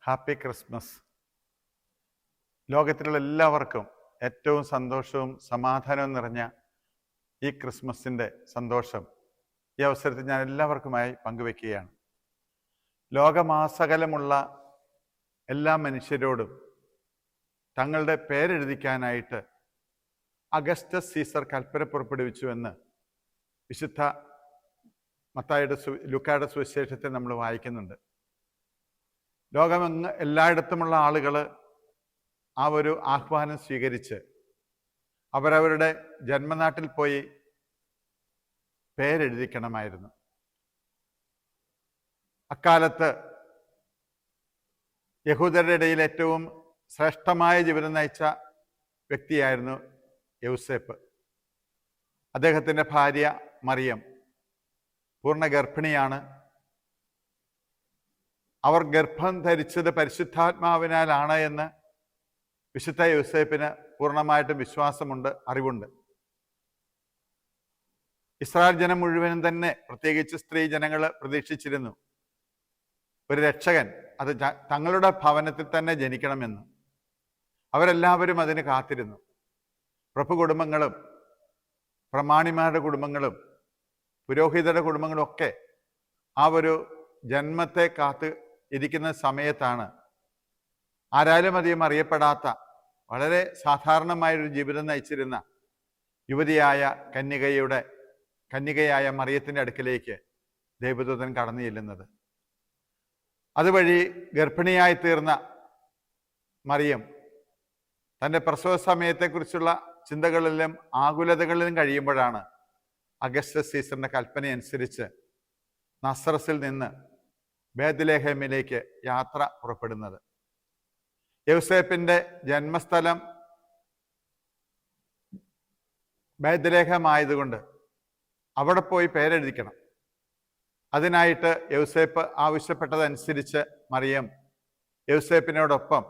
Happy Christmas. ലോകത്തിലുള്ള എല്ലാവർക്കും ഏറ്റവും സന്തോഷവും സമാധാനവും നിറഞ്ഞ ഈ ക്രിസ്മസിൻ്റെ സന്തോഷം ഈ അവസരത്തിൽ ഞാൻ എല്ലാവർക്കുമായി പങ്കുവെക്കുകയാണ്. ലോകമാസകലമുള്ള എല്ലാ മനുഷ്യരോടും തങ്ങളുടെ പേരെഴുതിക്കാനായിട്ട് അഗസ്റ്റസ് സീസർ കൽപ്പന പുറപ്പെടുവിച്ചുവെന്ന് വിശുദ്ധ ലൂക്കായുടെ സുവിശേഷത്തിൽ നമ്മൾ വായിക്കുന്നുണ്ട്. ലോകമെങ്ങ് എല്ലായിടത്തുമുള്ള ആളുകൾ ആ ഒരു ആഹ്വാനം സ്വീകരിച്ച് അവരവരുടെ ജന്മനാട്ടിൽ പോയി പേരെഴുതിക്കണമായിരുന്നു. അക്കാലത്ത് യഹൂദരുടെ ഇടയിൽ ഏറ്റവും ശ്രേഷ്ഠമായ ജീവിതം നയിച്ച വ്യക്തിയായിരുന്നു യൗസേപ്പ്. അദ്ദേഹത്തിൻ്റെ ഭാര്യ മറിയം പൂർണ്ണ ഗർഭിണിയാണ്. അവർ ഗർഭം ധരിച്ചത് പരിശുദ്ധാത്മാവിനാലാണ് എന്ന് വിശുദ്ധ യൗസേപ്പിന് പൂർണ്ണമായിട്ടും വിശ്വാസമുണ്ട്, അറിവുണ്ട്. ഇസ്രായേൽ ജനം മുഴുവനും തന്നെ, പ്രത്യേകിച്ച് സ്ത്രീ ജനങ്ങൾ പ്രതീക്ഷിച്ചിരുന്നു ഒരു രക്ഷകൻ അത് തങ്ങളുടെ ഭവനത്തിൽ തന്നെ ജനിക്കണമെന്ന്. അവരെല്ലാവരും അതിന് കാത്തിരുന്നു. പ്രഭു കുടുംബങ്ങളും പ്രമാണിമാരുടെ കുടുംബങ്ങളും പുരോഹിതരുടെ കുടുംബങ്ങളും ഒക്കെ ആ ഒരു ജന്മത്തെ കാത്ത് ഇരിക്കുന്ന സമയത്താണ് ആരാലും അധികം അറിയപ്പെടാത്ത വളരെ സാധാരണമായൊരു ജീവിതം നയിച്ചിരുന്ന യുവതിയായ കന്യകയായ മറിയത്തിൻ്റെ അടുക്കിലേക്ക് ദൈവദൂതൻ കടന്നു ചെല്ലുന്നത്. അതുവഴി ഗർഭിണിയായി തീർന്ന മറിയം തൻ്റെ പ്രസവ സമയത്തെക്കുറിച്ചുള്ള ചിന്തകളിലും ആകുലതകളിലും കഴിയുമ്പോഴാണ് അഗസ്റ്റസ് സീസറിൻ്റെ കൽപ്പന അനുസരിച്ച് നസ്രസിൽ നിന്ന് ബേത്ലഹേമിലേക്ക് യാത്ര പുറപ്പെടുന്നത്. യൗസേപ്പിൻ്റെ ജന്മസ്ഥലം ബേത്ലഹേമായതുകൊണ്ട് അവിടെ പോയി പേരെഴുതിക്കണം. അതിനായിട്ട് യൗസേപ്പ് ആവശ്യപ്പെട്ടതനുസരിച്ച് മറിയം യൗസേപ്പിനോടൊപ്പം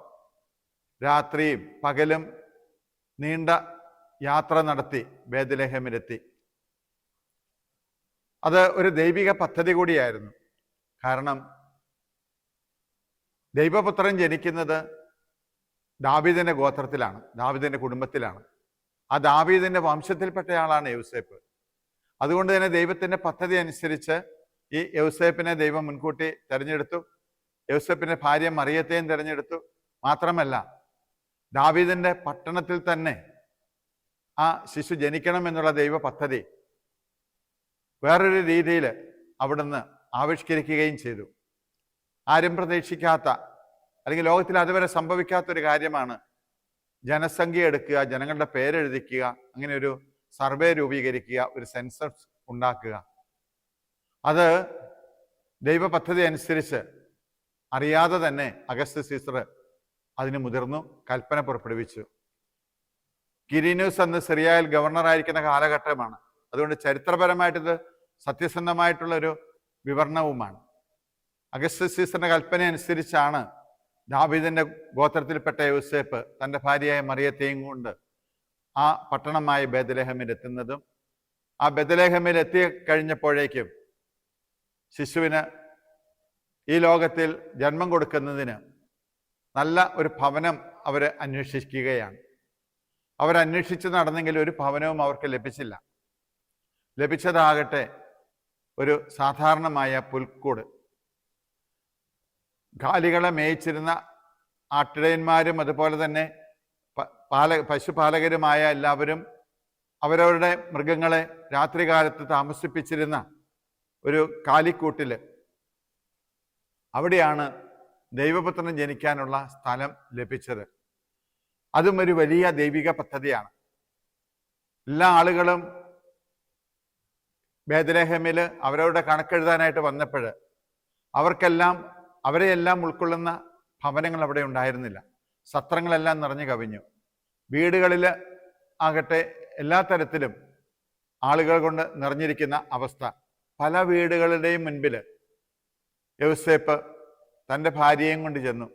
രാത്രിയും പകലും നീണ്ട യാത്ര നടത്തി ബേത്ലഹേമിലെത്തി. അത് ഒരു ദൈവിക പദ്ധതി കൂടിയായിരുന്നു. കാരണം ദൈവപുത്രൻ ജനിക്കുന്നത് ദാവീദിന്റെ ഗോത്രത്തിലാണ്, ദാവീദിന്റെ കുടുംബത്തിലാണ്. ആ ദാവീദിന്റെ വംശത്തിൽപ്പെട്ടയാളാണ് യൗസേപ്പ്. അതുകൊണ്ട് തന്നെ ദൈവത്തിന്റെ പദ്ധതി അനുസരിച്ച് ഈ യൗസേപ്പിനെ ദൈവം മുൻകൂട്ടി തിരഞ്ഞെടുത്തു. യൗസേപ്പിന്റെ ഭാര്യ മറിയത്തെയും തിരഞ്ഞെടുത്തു. മാത്രമല്ല, ദാവീദിന്റെ പട്ടണത്തിൽ തന്നെ ആ ശിശു ജനിക്കണം എന്നുള്ള ദൈവ പദ്ധതി വേറൊരു രീതിയിൽ അവിടുന്ന് ആവിഷ്കരിക്കുകയും ചെയ്തു. ആരും പ്രതീക്ഷിക്കാത്ത, അല്ലെങ്കിൽ ലോകത്തിൽ അതുവരെ സംഭവിക്കാത്തൊരു കാര്യമാണ് ജനസംഖ്യ എടുക്കുക, ജനങ്ങളുടെ പേരെഴുതിക്കുക, അങ്ങനെ ഒരു സർവേ രൂപീകരിക്കുക, ഒരു സെൻസസ് ഉണ്ടാക്കുക. അത് ദൈവ പദ്ധതി അനുസരിച്ച് അറിയാതെ തന്നെ അഗസ്റ്റസ് സീസർ അതിന് മുതിർന്നു, കൽപ്പന പുറപ്പെടുവിച്ചു. കിരീനൂസ് അന്ന് സിറിയയിൽ ഗവർണറായിരിക്കുന്ന കാലഘട്ടമാണ്. അതുകൊണ്ട് ചരിത്രപരമായിട്ടിത് സത്യസന്ധമായിട്ടുള്ള ഒരു വിവരണവുമാണ്. അഗസ്റ്റസ് സീസറിന്റെ കൽപ്പന അനുസരിച്ചാണ് ദാവീദിന്റെ ഗോത്രത്തിൽപ്പെട്ട യൗസേപ്പ് തൻ്റെ ഭാര്യയായ മറിയത്തെയും കൊണ്ട് ആ പട്ടണമായ ബേത്ലഹേമിൽ എത്തുന്നതും ആ ബേത്ലഹേമിൽ എത്തി കഴിഞ്ഞപ്പോഴേക്കും ശിശുവിന് ഈ ലോകത്തിൽ ജന്മം കൊടുക്കുന്നതിന് നല്ല ഒരു ഭവനം അവർ അന്വേഷിക്കുകയാണ്. അവരന്വേഷിച്ച് നടന്നെങ്കിൽ ഒരു ഭവനവും അവർക്ക് ലഭിച്ചില്ല. ലഭിച്ചതാകട്ടെ ഒരു സാധാരണമായ പുൽക്കൂട്. കാലികളെ മേയിച്ചിരുന്ന ആട്ടിടയന്മാരും അതുപോലെ തന്നെ പശുപാലകരുമായ എല്ലാവരും അവരവരുടെ മൃഗങ്ങളെ രാത്രികാലത്ത് താമസിപ്പിച്ചിരുന്ന ഒരു കാലിക്കൂട്ടിൽ, അവിടെയാണ് ദൈവപുത്രൻ ജനിക്കാനുള്ള സ്ഥലം ലഭിച്ചത്. അതും ഒരു വലിയ ദൈവിക പദ്ധതിയാണ്. എല്ലാ ആളുകളും ബേത്ലഹേമിൽ അവരവരുടെ കണക്കെഴുതാനായിട്ട് വന്നപ്പോൾ അവരെയെല്ലാം ഉൾക്കൊള്ളുന്ന ഭവനങ്ങൾ അവിടെ ഉണ്ടായിരുന്നില്ല. സത്രങ്ങളെല്ലാം നിറഞ്ഞു കവിഞ്ഞു. വീടുകളിൽ ആകട്ടെ എല്ലാ തരത്തിലും ആളുകൾ കൊണ്ട് നിറഞ്ഞിരിക്കുന്ന അവസ്ഥ. പല വീടുകളുടെയും മുൻപിൽ യൗസേപ്പ് തൻ്റെ ഭാര്യയും കൊണ്ട് ചെന്നു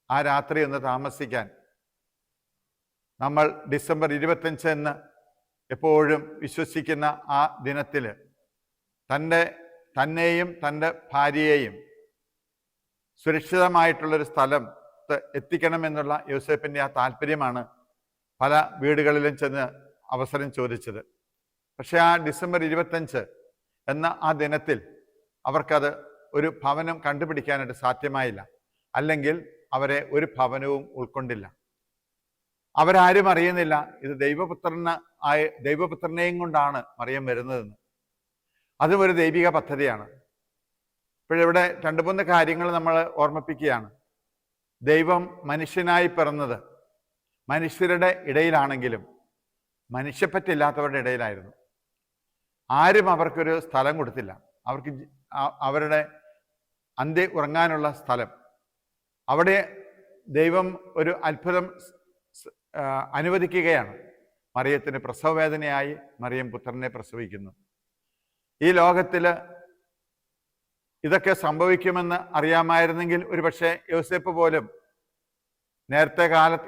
ആ രാത്രി ഒന്ന് താമസിക്കാൻ. നമ്മൾ ഡിസംബർ 25 എന്ന് എപ്പോഴും വിശ്വസിക്കുന്ന ആ ദിനത്തിൽ തന്നെയും തൻ്റെ ഭാര്യയെയും സുരക്ഷിതമായിട്ടുള്ളൊരു സ്ഥലത്ത് എത്തിക്കണമെന്നുള്ള യോസേപ്പിൻ്റെ ആ താല്പര്യമാണ് പല വീടുകളിലും ചെന്ന് അവസരം ചോദിച്ചത്. പക്ഷെ ആ ഡിസംബർ 25 എന്ന ആ ദിനത്തിൽ അവർക്കത് ഒരു ഭവനം കണ്ടുപിടിക്കാനായിട്ട് സാധ്യമായില്ല. അല്ലെങ്കിൽ അവരെ ഒരു ഭവനവും ഉൾക്കൊണ്ടില്ല. അവരാരും അറിയുന്നില്ല ഇത് ദൈവപുത്രനെയും കൊണ്ടാണ് മറിയം വരുന്നതെന്ന്. അതും ഒരു ദൈവിക പദ്ധതിയാണ്. ഇപ്പോഴിവിടെ 2-3 കാര്യങ്ങൾ നമ്മൾ ഓർമ്മിപ്പിക്കുകയാണ്. ദൈവം മനുഷ്യനായി പിറന്നത് മനുഷ്യരുടെ ഇടയിലാണെങ്കിലും മനുഷ്യപ്പറ്റില്ലാത്തവരുടെ ഇടയിലായിരുന്നു. ആരും അവർക്കൊരു സ്ഥലം കൊടുത്തില്ല. അവർക്ക് അവരുടെ അന്ത്യ ഉറങ്ങാനുള്ള സ്ഥലം. അവിടെ ദൈവം ഒരു അത്ഭുതം അനുവദിക്കുകയാണ്. മറിയത്തിന് പ്രസവവേദനയായി മറിയം പുത്രനെ പ്രസവിക്കുന്നു. ഈ ലോകത്തിൽ ഇതൊക്കെ സംഭവിക്കുമെന്ന് അറിയാമായിരുന്നെങ്കിൽ ഒരുപക്ഷെ യോസേപ്പ് പോലും നേരത്തെ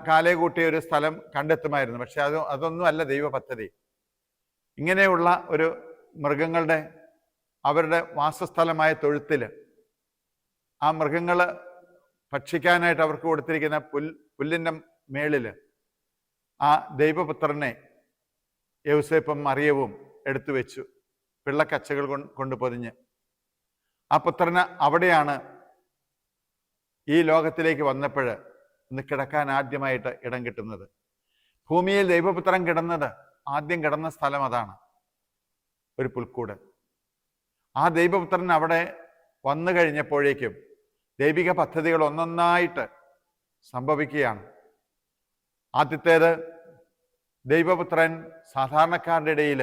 കാലേ കൂട്ടിയ ഒരു സ്ഥലം കണ്ടെത്തുമായിരുന്നു. പക്ഷെ അതൊന്നും അല്ല ദൈവ പദ്ധതി. ഇങ്ങനെയുള്ള ഒരു മൃഗങ്ങളുടെ അവരുടെ വാസസ്ഥലമായ തൊഴുത്തിൽ ആ മൃഗങ്ങൾ ഭക്ഷിക്കാനായിട്ട് അവർക്ക് കൊടുത്തിരിക്കുന്ന പുല്ലിൻ്റെ മേളിൽ ആ ദൈവപുത്രനെ യൗസേപ്പും മറിയവും എടുത്തു വെച്ചു, പിള്ളക്കച്ചകൾ കൊണ്ട് പൊതിഞ്ഞ്. ആ പുത്രന് അവിടെയാണ് ഈ ലോകത്തിലേക്ക് വന്നപ്പോൾ ഒന്ന് കിടക്കാൻ ആദ്യമായിട്ട് ഇടം കിട്ടുന്നത്. ഭൂമിയിൽ ദൈവപുത്രൻ കിടന്നത് ആദ്യം കിടന്ന സ്ഥലം അതാണ്, ഒരു പുൽക്കൂട്. ആ ദൈവപുത്രൻ അവിടെ വന്നു കഴിഞ്ഞപ്പോഴേക്കും ദൈവിക പദ്ധതികൾ ഒന്നൊന്നായിട്ട് സംഭവിക്കുകയാണ്. ആദ്യത്തേത്, ദൈവപുത്രൻ സാധാരണക്കാരുടെ ഇടയിൽ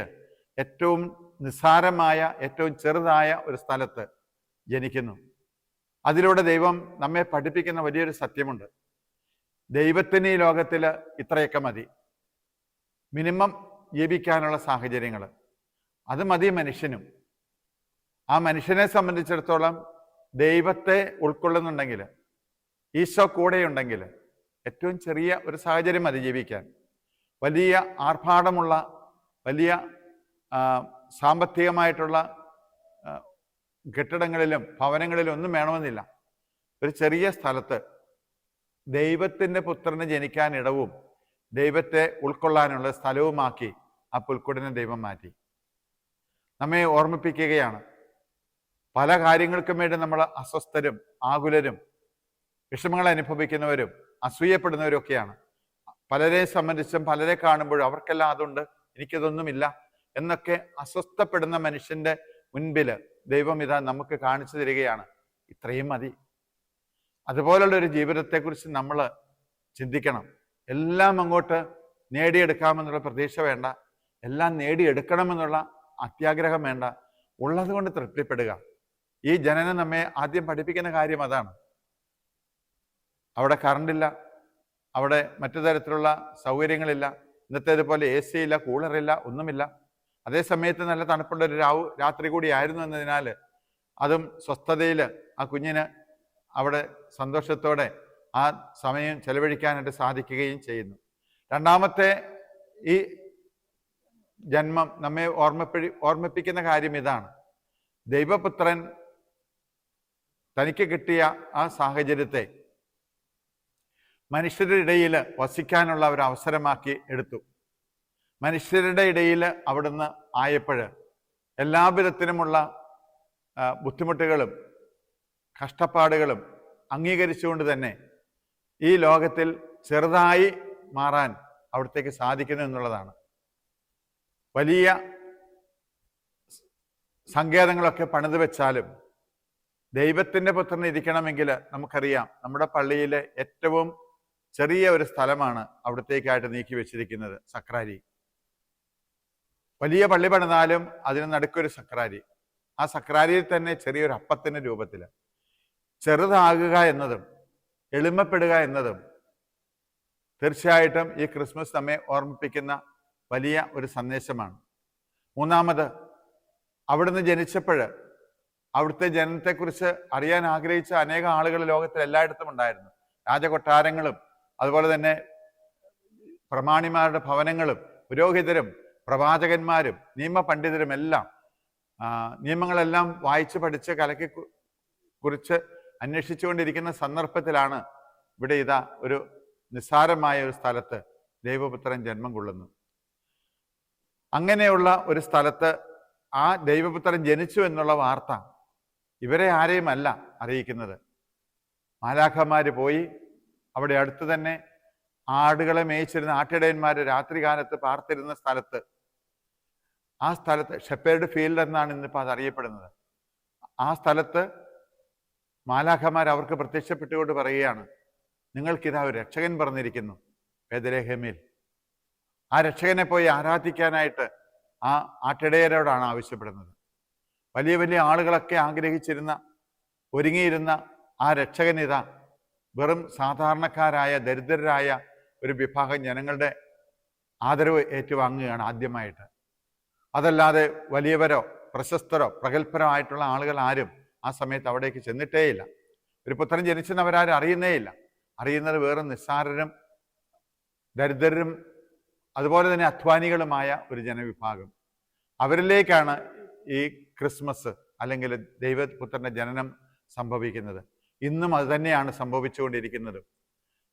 ഏറ്റവും നിസ്സാരമായ ഏറ്റവും ചെറുതായ ഒരു സ്ഥലത്ത് ജനിക്കുന്നു. അതിലൂടെ ദൈവം നമ്മെ പഠിപ്പിക്കുന്ന വലിയൊരു സത്യമുണ്ട്. ദൈവത്തിന് ഈ ലോകത്തിൽ ഇത്രയൊക്കെ മതി, മിനിമം ജീവിക്കാനുള്ള സാഹചര്യങ്ങൾ, അത് മതി മനുഷ്യനും. ആ മനുഷ്യനെ സംബന്ധിച്ചിടത്തോളം ദൈവത്തെ ഉൾക്കൊള്ളുന്നുണ്ടെങ്കിൽ, ഈശോ കൂടെയുണ്ടെങ്കിൽ ഏറ്റവും ചെറിയ ഒരു സാഹചര്യം മതി ജീവിക്കാൻ. വലിയ ആർഭാടമുള്ള വലിയ സാമ്പത്തികമായിട്ടുള്ള കെട്ടിടങ്ങളിലും ഭവനങ്ങളിലും ഒന്നും വേണമെന്നില്ല. ഒരു ചെറിയ സ്ഥലത്ത് ദൈവത്തിൻ്റെ പുത്രന് ജനിക്കാൻ ഇടവും ദൈവത്തെ ഉൾക്കൊള്ളാനുള്ള സ്ഥലവുമാക്കി ആ പുൽക്കൂടിനെ ദൈവം മാറ്റി. നമ്മെ ഓർമ്മിപ്പിക്കുകയാണ്, പല കാര്യങ്ങൾക്കും വേണ്ടി നമ്മൾ അസ്വസ്ഥരും ആകുലരും വിഷമങ്ങൾ അനുഭവിക്കുന്നവരും അസൂയപ്പെടുന്നവരും ഒക്കെയാണ്. പലരെ സംബന്ധിച്ചും പലരെ കാണുമ്പോഴും അവർക്കെല്ലാം അതുണ്ട്, എനിക്കതൊന്നുമില്ല എന്നൊക്കെ അസ്വസ്ഥപ്പെടുന്ന മനുഷ്യന്റെ മുൻപിൽ ദൈവം ഇതാ നമുക്ക് കാണിച്ചു തരികയാണ്, ഇത്രയും മതി. അതുപോലുള്ളൊരു ജീവിതത്തെക്കുറിച്ച് നമ്മൾ ചിന്തിക്കണം. എല്ലാം അങ്ങോട്ട് നേടിയെടുക്കാമെന്നുള്ള പ്രതീക്ഷ വേണ്ട, എല്ലാം നേടിയെടുക്കണമെന്നുള്ള അത്യാഗ്രഹം വേണ്ട, ഉള്ളത് കൊണ്ട് തൃപ്തിപ്പെടുക. ഈ ജനനം നമ്മെ ആദ്യം പഠിപ്പിക്കുന്ന കാര്യം അതാണ്. അവിടെ കറണ്ടില്ല, അവിടെ മറ്റു തരത്തിലുള്ള സൗകര്യങ്ങളില്ല, ഇന്നത്തേതുപോലെ AC ഇല്ല, കൂളറില്ല, ഒന്നുമില്ല. അതേ സമയത്ത് നല്ല തണുപ്പുള്ളൊരു രാത്രി കൂടി ആയിരുന്നു എന്നതിനാൽ അതും സ്വസ്ഥതയിൽ ആ കുഞ്ഞിന് അവിടെ സന്തോഷത്തോടെ ആ സമയം ചെലവഴിക്കാനായിട്ട് സാധിക്കുകയും ചെയ്യുന്നു. രണ്ടാമത്തെ ഈ ജന്മം നമ്മെ ഓർമ്മിപ്പിക്കുന്ന കാര്യം ഇതാണ്. ദൈവപുത്രൻ തനിക്ക് കിട്ടിയ ആ സാഹചര്യത്തെ മനുഷ്യരുടെ ഇടയിൽ വസിക്കാനുള്ള ഒരു അവസരമാക്കി എടുത്തു. മനുഷ്യരുടെ ഇടയിൽ അവിടുന്ന് ആയപ്പോൾ എല്ലാവിധത്തിലുമുള്ള ബുദ്ധിമുട്ടുകളും കഷ്ടപ്പാടുകളും അംഗീകരിച്ചുകൊണ്ട് തന്നെ ഈ ലോകത്തിൽ ചെറുതായി മാറാൻ അവിടത്തേക്ക് സാധിക്കുന്നു എന്നുള്ളതാണ്. വലിയ സങ്കേതങ്ങളൊക്കെ പണിത് വെച്ചാലും ദൈവത്തിൻ്റെ പുത്രൻ ഇരിക്കണമെങ്കിൽ നമുക്കറിയാം, നമ്മുടെ പള്ളിയിലെ ഏറ്റവും ചെറിയ ഒരു സ്ഥലമാണ് അവിടത്തേക്കായിട്ട് നീക്കി വെച്ചിരിക്കുന്നത്, സക്രാരി. വലിയ പള്ളി പണിതാലും അതിന് നടുക്കൊരു സക്രാരി. ആ സക്രാരിയിൽ തന്നെ ചെറിയൊരു അപ്പത്തിൻ്റെ രൂപത്തിൽ ചെറുതാകുക എന്നതും എളിമപ്പെടുക എന്നതും തീർച്ചയായിട്ടും ഈ ക്രിസ്മസ് നമ്മെ ഓർമ്മിപ്പിക്കുന്ന വലിയ ഒരു സന്ദേശമാണ്. മൂന്നാമത്, അവിടുന്ന് ജനിച്ചപ്പോൾ അവിടുത്തെ ജനനത്തെക്കുറിച്ച് അറിയാൻ ആഗ്രഹിച്ച അനേകം ആളുകൾ ലോകത്തിൽ എല്ലായിടത്തും ഉണ്ടായിരുന്നു. രാജകൊട്ടാരങ്ങളും അതുപോലെ തന്നെ പ്രമാണിമാരുടെ ഭവനങ്ങളും പുരോഹിതരും പ്രവാചകന്മാരും നിയമപണ്ഡിതരും എല്ലാം നിയമങ്ങളെല്ലാം വായിച്ച് പഠിച്ച് കലക്കി കുറിച്ച് അന്വേഷിച്ചുകൊണ്ടിരിക്കുന്ന സന്ദർഭത്തിലാണ് ഇവിടെ ഇതാ ഒരു നിസ്സാരമായ ഒരു സ്ഥലത്ത് ദൈവപുത്രൻ ജന്മം കൊള്ളുന്നു. അങ്ങനെയുള്ള ഒരു സ്ഥലത്ത് ആ ദൈവപുത്രൻ ജനിച്ചു എന്നുള്ള വാർത്ത ഇവരെ ആരെയും അല്ല അറിയിക്കുന്നത്. മാലാഖമാര് പോയി അവിടെ അടുത്ത് തന്നെ ആടുകളെ മേയിച്ചിരുന്ന ആട്ടിടയന്മാർ രാത്രികാലത്ത് പാർത്തിരുന്ന സ്ഥലത്ത്, ആ സ്ഥലത്ത് ഷെപ്പേർഡ് ഫീൽഡ് എന്നാണ് ഇന്നിപ്പോൾ അത് അറിയപ്പെടുന്നത്. ആ സ്ഥലത്ത് മാലാഖമാർ അവർക്ക് പ്രത്യക്ഷപ്പെട്ടുകൊണ്ട് പറയുകയാണ്, നിങ്ങൾക്കിതാ ഒരു രക്ഷകൻ പറഞ്ഞിരിക്കുന്നു ബേത്ലഹേമിൽ. ആ രക്ഷകനെ പോയി ആരാധിക്കാനായിട്ട് ആ ആട്ടിടയരോടാണ് ആവശ്യപ്പെടുന്നത്. വലിയ വലിയ ആളുകളൊക്കെ ആഗ്രഹിച്ചിരുന്ന ഒരുങ്ങിയിരുന്ന ആ രക്ഷകനിത വെറും സാധാരണക്കാരായ ദരിദ്രരായ ഒരു വിഭാഗം ജനങ്ങളുടെ ആദരവ് ഏറ്റുവാങ്ങുകയാണ് ആദ്യമായിട്ട്. അതല്ലാതെ വലിയവരോ പ്രശസ്തരോ പ്രഗത്ഭരോ ആയിട്ടുള്ള ആളുകൾ ആരും ആ സമയത്ത് അവിടേക്ക് ചെന്നിട്ടേയില്ല. ഒരു പുത്രൻ ജനിച്ചെന്ന് അവരാരും അറിയുന്നേയില്ല. അറിയുന്നത് വേറെ നിസ്സാരരും ദരിദ്രരും അതുപോലെ തന്നെ അധ്വാനികളുമായ ഒരു ജനവിഭാഗം. അവരിലേക്കാണ് ഈ ക്രിസ്മസ് അല്ലെങ്കിൽ ദൈവപുത്രന്റെ ജനനം സംഭവിക്കുന്നത്. ഇന്നും അത് തന്നെയാണ് സംഭവിച്ചുകൊണ്ടിരിക്കുന്നത്.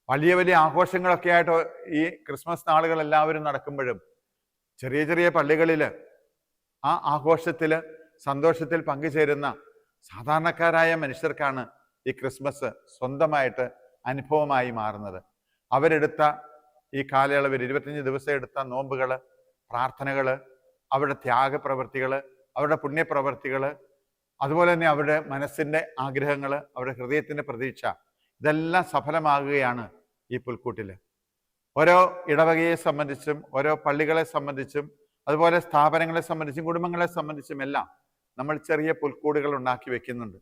വലിയ വലിയ ആഘോഷങ്ങളൊക്കെ ആയിട്ട് ഈ ക്രിസ്മസ് നാളുകൾ എല്ലാവരും നടക്കുമ്പോഴും ചെറിയ ചെറിയ പള്ളികളിൽ ആ ആഘോഷത്തിൽ സന്തോഷത്തിൽ പങ്കുചേരുന്ന സാധാരണക്കാരായ മനുഷ്യർക്കാണ് ഈ ക്രിസ്മസ് സ്വന്തമായിട്ട് അനുഭവമായി മാറുന്നത്. അവരെടുത്ത ഈ കാലയളവിൽ 25 ദിവസം എടുത്ത നോമ്പുകൾ, പ്രാർത്ഥനകൾ, അവരുടെ ത്യാഗപ്രവൃത്തികൾ, അവരുടെ പുണ്യപ്രവൃത്തികൾ, അതുപോലെ തന്നെ അവരുടെ മനസ്സിൻ്റെ ആഗ്രഹങ്ങൾ, അവരുടെ ഹൃദയത്തിൻ്റെ പ്രതീക്ഷ, ഇതെല്ലാം സഫലമാകുകയാണ് ഈ പുൽക്കൂട്ടിൽ. ഓരോ ഇടവകയെ സംബന്ധിച്ചും ഓരോ പള്ളികളെ സംബന്ധിച്ചും അതുപോലെ സ്ഥാപനങ്ങളെ സംബന്ധിച്ചും കുടുംബങ്ങളെ സംബന്ധിച്ചും എല്ലാം നമ്മൾ ചെറിയ പുൽക്കൂടുകൾ ഉണ്ടാക്കി വെക്കുന്നുണ്ട്.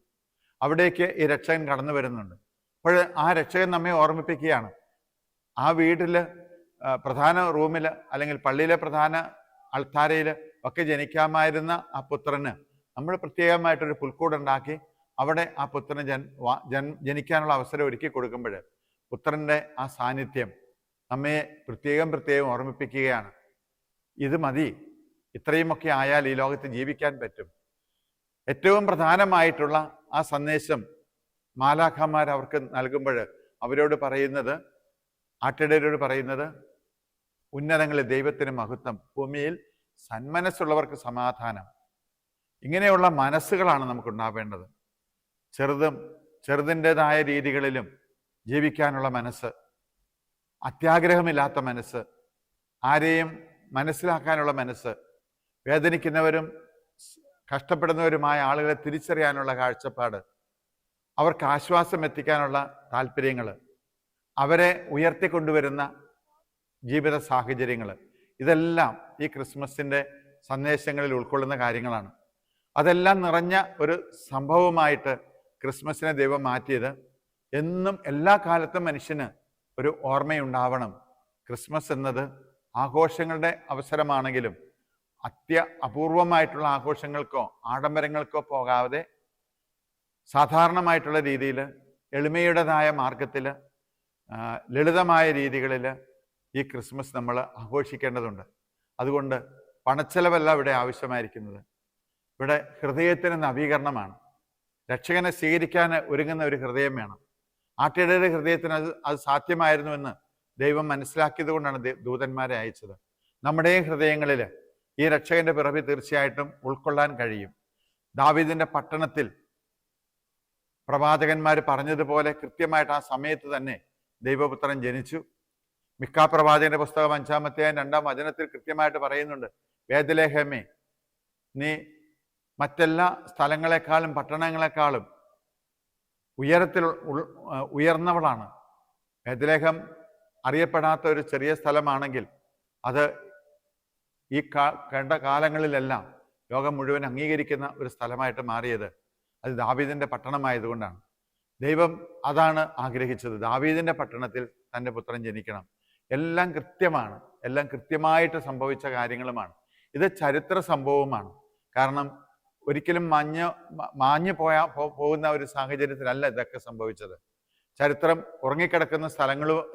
അവിടേക്ക് ഈ രക്ഷകൻ കടന്നു വരുന്നുണ്ട്. അപ്പോൾ ആ രക്ഷകൻ നമ്മെ ഓർമ്മിപ്പിക്കുകയാണ്, ആ വീട്ടിൽ പ്രധാന റൂമിൽ അല്ലെങ്കിൽ പള്ളിയിലെ പ്രധാന അൾത്താരയിൽ ഒക്കെ ജനിക്കാമായിരുന്ന ആ പുത്രന് നമ്മൾ പ്രത്യേകമായിട്ടൊരു പുൽക്കൂടുണ്ടാക്കി അവിടെ ആ പുത്രന് ജനിക്കാനുള്ള അവസരം ഒരുക്കി കൊടുക്കുമ്പോൾ പുത്രൻ്റെ ആ സാന്നിധ്യം നമ്മെ പ്രത്യേകം ഓർമ്മിപ്പിക്കുകയാണ്. ഇത് മതി, ഇത്രയുമൊക്കെ ആയാൽ ഈ ലോകത്ത് ജീവിക്കാൻ പറ്റും. ഏറ്റവും പ്രധാനമായിട്ടുള്ള ആ സന്ദേശം മാലാഖമാർ അവർക്ക് നൽകുമ്പോൾ അവരോട് പറയുന്നത്, ആട്ടിടയരോട് പറയുന്നത്, ഉന്നതങ്ങളിൽ ദൈവത്തിന് മഹത്വം, ഭൂമിയിൽ സന്മനസ്സുള്ളവർക്ക് സമാധാനം. ഇങ്ങനെയുള്ള മനസ്സുകളാണ് നമുക്കുണ്ടാവേണ്ടത്. ചെറുതിൻ്റെതായ രീതികളിലും ജീവിക്കാനുള്ള മനസ്സ്, അത്യാഗ്രഹമില്ലാത്ത മനസ്സ്, ആരെയും മനസ്സിലാക്കാനുള്ള മനസ്സ്, വേദനിക്കുന്നവരും കഷ്ടപ്പെടുന്നവരുമായ ആളുകളെ തിരിച്ചറിയാനുള്ള കാഴ്ചപ്പാട്, അവർക്ക് ആശ്വാസം എത്തിക്കാനുള്ള താല്പര്യങ്ങൾ, അവരെ ഉയർത്തിക്കൊണ്ടുവരുന്ന ജീവിത സാഹചര്യങ്ങൾ, ഇതെല്ലാം ഈ ക്രിസ്മസിൻ്റെ സന്ദേശങ്ങളിൽ ഉൾക്കൊള്ളുന്ന കാര്യങ്ങളാണ്. അതെല്ലാം നിറഞ്ഞ ഒരു സംഭവമായിട്ട് ക്രിസ്മസിനെ ദൈവം മാറ്റിയത്. എന്നും എല്ലാ കാലത്തും മനുഷ്യന് ഒരു ഓർമ്മയുണ്ടാവണം. ക്രിസ്മസ് എന്നത് ആഘോഷങ്ങളുടെ അവസരമാണെങ്കിലും അപൂർവമായിട്ടുള്ള ആഘോഷങ്ങൾക്കോ ആഡംബരങ്ങൾക്കോ പോകാതെ സാധാരണമായിട്ടുള്ള രീതിയിൽ എളിമയുടേതായ മാർഗത്തിൽ ലളിതമായ രീതികളിൽ ഈ ക്രിസ്മസ് നമ്മൾ ആഘോഷിക്കേണ്ടതുണ്ട്. അതുകൊണ്ട് പണച്ചെലവല്ല ഇവിടെ ആവശ്യമായിരിക്കുന്നത്. ഇവിടെ ഹൃദയത്തിന് നവീകരണമാണ്. രക്ഷകനെ സ്വീകരിക്കാൻ ഒരുങ്ങുന്ന ഒരു ഹൃദയം വേണം. ആട്ടിടയുടെ ഹൃദയത്തിന് അത് സാധ്യമായിരുന്നുവെന്ന് ദൈവം മനസ്സിലാക്കിയത് കൊണ്ടാണ് ദൂതന്മാരെ അയച്ചത്. നമ്മുടെയും ഹൃദയങ്ങളിൽ ഈ രക്ഷകന്റെ പിറവി തീർച്ചയായിട്ടും ഉൾക്കൊള്ളാൻ കഴിയും. ദാവീദിന്റെ പട്ടണത്തിൽ പ്രവാചകന്മാർ പറഞ്ഞതുപോലെ കൃത്യമായിട്ട് ആ സമയത്ത് തന്നെ ദൈവപുത്രൻ ജനിച്ചു. മിക്കാ പ്രവാചകന്റെ പുസ്തകം 5-ാം അധ്യായം 2-ാം വചനത്തിൽ കൃത്യമായിട്ട് പറയുന്നുണ്ട്, ബേത്ലഹേമേ, നീ മറ്റെല്ലാ സ്ഥലങ്ങളെക്കാളും പട്ടണങ്ങളെക്കാളും ഉയർന്നവളാണ്. ബേത്ലഹേം അറിയപ്പെടാത്ത ഒരു ചെറിയ സ്ഥലമാണെങ്കിൽ അത് ഈ കണ്ട കാലങ്ങളിലെല്ലാം ലോകം മുഴുവൻ അംഗീകരിക്കുന്ന ഒരു സ്ഥലമായിട്ട് മാറിയത് അത് ദാവീദിന്റെ പട്ടണമായതുകൊണ്ടാണ്. ദൈവം അതാണ് ആഗ്രഹിച്ചത്, ദാവീദിന്റെ പട്ടണത്തിൽ തൻ്റെ പുത്രൻ ജനിക്കണം. എല്ലാം കൃത്യമാണ്, എല്ലാം കൃത്യമായിട്ട് സംഭവിച്ച കാര്യങ്ങളുമാണ്. ഇത് ചരിത്ര സംഭവമാണ്. കാരണം ഒരിക്കലും മാഞ്ഞു പോകുന്ന ഒരു സാഹചര്യത്തിലല്ല ഇതൊക്കെ സംഭവിച്ചത്. ചരിത്രം ഉറങ്ങിക്കിടക്കുന്ന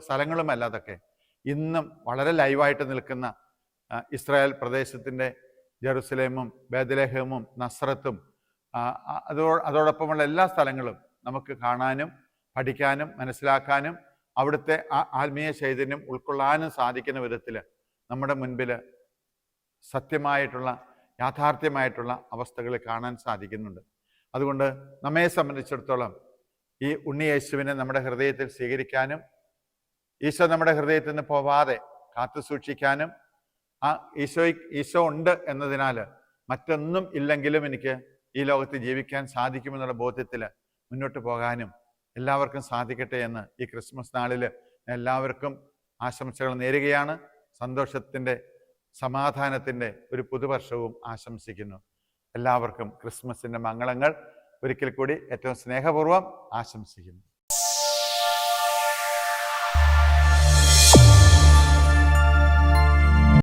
സ്ഥലങ്ങളുമല്ല അതൊക്കെ. ഇന്നും വളരെ ലൈവായിട്ട് നിൽക്കുന്ന ഇസ്രായേൽ പ്രദേശത്തിൻ്റെ ജെറുസലേമും ബേത്ലഹേമും നസ്രത്തും അതോടൊപ്പമുള്ള എല്ലാ സ്ഥലങ്ങളും നമുക്ക് കാണാനും പഠിക്കാനും മനസ്സിലാക്കാനും അവിടുത്തെ ആത്മീയ ചൈതന്യം ഉൾക്കൊള്ളാനും സാധിക്കുന്ന വിധത്തിൽ നമ്മുടെ മുൻപിൽ സത്യമായിട്ടുള്ള യാഥാർത്ഥ്യമായിട്ടുള്ള അവസ്ഥകൾ കാണാൻ സാധിക്കുന്നുണ്ട്. അതുകൊണ്ട് നമ്മെ സംബന്ധിച്ചിടത്തോളം ഈ ഉണ്ണി യേശുവിനെ നമ്മുടെ ഹൃദയത്തിൽ സ്വീകരിക്കാനും ഈശോ നമ്മുടെ ഹൃദയത്തിൽ നിന്ന് പോവാതെ കാത്തു സൂക്ഷിക്കാനും ഈശോ ഉണ്ട് എന്നതിനാൽ മറ്റൊന്നും ഇല്ലെങ്കിലും എനിക്ക് ഈ ലോകത്ത് ജീവിക്കാൻ സാധിക്കുമെന്നുള്ള ബോധ്യത്തിൽ മുന്നോട്ട് പോകാനും എല്ലാവർക്കും സാധിക്കട്ടെ എന്ന് ഈ ക്രിസ്മസ് നാളിൽ എല്ലാവർക്കും ആശംസകൾ നേരുകയാണ്. സന്തോഷത്തിൻ്റെ സമാധാനത്തിൻ്റെ ഒരു പുതുവർഷവും ആശംസിക്കുന്നു. എല്ലാവർക്കും ക്രിസ്മസിൻ്റെ മംഗളങ്ങൾ ഒരിക്കൽ കൂടി ഏറ്റവും സ്നേഹപൂർവ്വം ആശംസിക്കുന്നു.